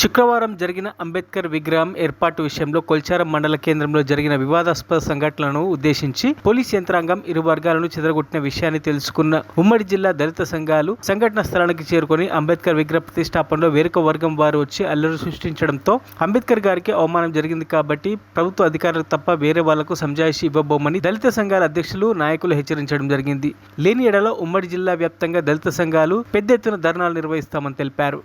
శుక్రవారం జరిగిన అంబేద్కర్ విగ్రహం ఏర్పాటు విషయంలో కొల్చారం మండల కేంద్రంలో జరిగిన వివాదాస్పద సంఘటనలను ఉద్దేశించి పోలీస్ యంత్రాంగం ఇరు వర్గాలను చెదరగొట్టిన విషయాన్ని తెలుసుకున్న ఉమ్మడి జిల్లా దళిత సంఘాలు సంఘటన స్థలానికి చేరుకొని అంబేద్కర్ విగ్రహ ప్రతిష్టాపనలో వేరొక వర్గం వారు వచ్చి అల్లరి సృష్టించడంతో అంబేద్కర్ గారికి అవమానం జరిగింది కాబట్టి ప్రభుత్వ అధికారులకు తప్ప వేరే వాళ్లకు సంజాయిషి ఇవ్వబోమని దళిత సంఘాల అధ్యక్షులు నాయకులు హెచ్చరించడం జరిగింది. లేని ఎడలో ఉమ్మడి జిల్లా వ్యాప్తంగా దళిత సంఘాలు పెద్ద ఎత్తున ధర్నాలు నిర్వహిస్తామని తెలిపారు.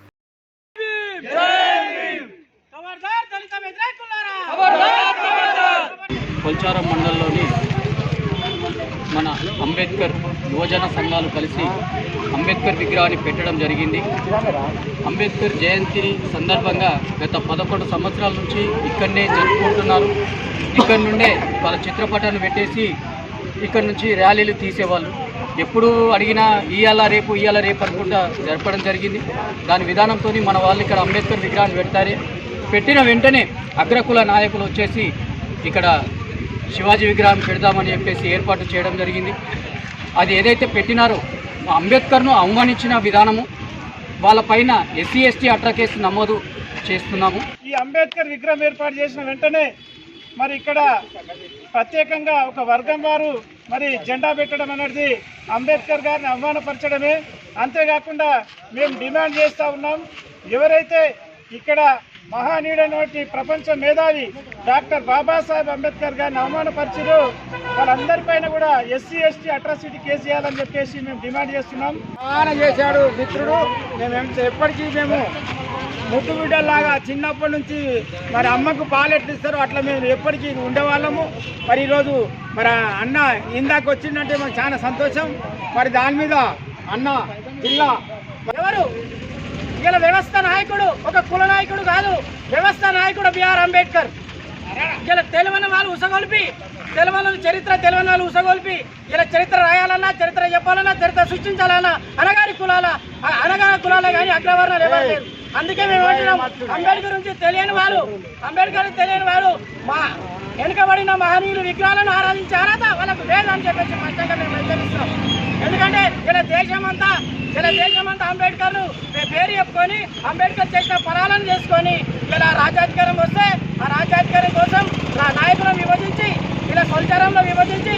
కొల్చారం మండలంలోని మన అంబేద్కర్ యువజన సంఘాలు కలిసి అంబేద్కర్ విగ్రహాన్ని పెట్టడం జరిగింది. అంబేద్కర్ జయంతి సందర్భంగా గత 11 సంవత్సరాల నుంచి ఇక్కడనే జరుపుకుంటున్నారు. ఇక్కడ నుండే వాళ్ళ చిత్రపటాన్ని పెట్టేసి ఇక్కడ నుంచి ర్యాలీలు తీసేవాళ్ళు. ఎప్పుడు అడిగినా ఇయ్యాల రేపు అనుకుంటా జరపడం జరిగింది. దాని విధానంతో మన వాళ్ళు ఇక్కడ అంబేద్కర్ విగ్రహాన్ని పెట్టిన వెంటనే అగ్రకుల నాయకులు వచ్చేసి ఇక్కడ శివాజీ విగ్రహం పెడదామని చెప్పేసి ఏర్పాటు చేయడం జరిగింది. అది ఏదైతే పెట్టినారో అంబేద్కర్ను అవమానించిన విధానము వాళ్ళపైన ఎస్సీ ఎస్టీ అట్రా కేసు నమోదు చేస్తున్నాము. ఈ అంబేద్కర్ విగ్రహం ఏర్పాటు చేసిన వెంటనే మరి ఇక్కడ ప్రత్యేకంగా ఒక వర్గం వారు మరి జెండా పెట్టడం అనేది అంబేద్కర్ గారిని అవమానపరచడమే. అంతేకాకుండా మేము డిమాండ్ చేస్తూ ఉన్నాం, ఎవరైతే ఇక్కడ మహానీయుడైనటువంటి ప్రపంచ మేధావి డాక్టర్ బాబాసాహెబ్ అంబేద్కర్ గారిని అవమానపరిచారు, వాళ్ళందరిపైన కూడా ఎస్సీ ఎస్టీ అట్రాసిటీ కేసు చేయాలని చెప్పేసి మేము డిమాండ్ చేస్తున్నాం. అవమానం చేశాడు మిత్రుడు. ఎప్పటికీ మేము ముద్దు బిడ్డలాగా చిన్నప్పటి నుంచి మరి అమ్మకు పాలు ఎట్లు ఇస్తారో అట్లా మేము ఎప్పటికీ ఉండేవాళ్ళము. మరి ఈరోజు మరి అన్న ఇందాక వచ్చిందంటే మాకు చాలా సంతోషం. మరి దాని మీద అన్న జిల్లా ఎవరు ఇలా వ్యవస్థ నాయకుడు, ఒక కుల నాయకుడు కాదు, వ్యవస్థ నాయకుడు బిఆర్ అంబేద్కర్. ఇలా తెలివైన వాళ్ళు ఉసగొల్పి, తెలివైన వాళ్ళు ఉసగొల్పి ఇలా చరిత్ర రాయాలన్నా, చరిత్ర చెప్పాలన్నా, చరిత్ర సృష్టించాలన్నా అనగారి కులాలే కానీ అగ్రవర్ణాలు ఎవరు లేరు. అందుకే మేము అంటున్నాం, అంబేద్కర్ గురించి తెలియని వారు మా వెనుకబడిన మహనీయులు విగ్రహాలను ఆరాధించే అర్హత వాళ్ళకు లేదని చెప్పేసి స్పష్టంగా మేము హెచ్చరిస్తున్నాం. ఎందుకంటే ఇలా దేశమంతా అంబేద్కర్ను పేరు చెప్పుకొని అంబేద్కర్ చేసిన పరాలను చేసుకొని ఇలా రాజ్యాధికారం వస్తే ఆ రాజ్యాధికారం కోసం నాయకులను విభజించి ఇలా కొల్చారంలో విభజించి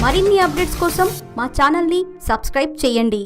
మరిన్ని అప్డేట్స్ కోసం మా ఛానల్ని సబ్స్క్రైబ్ చేయండి.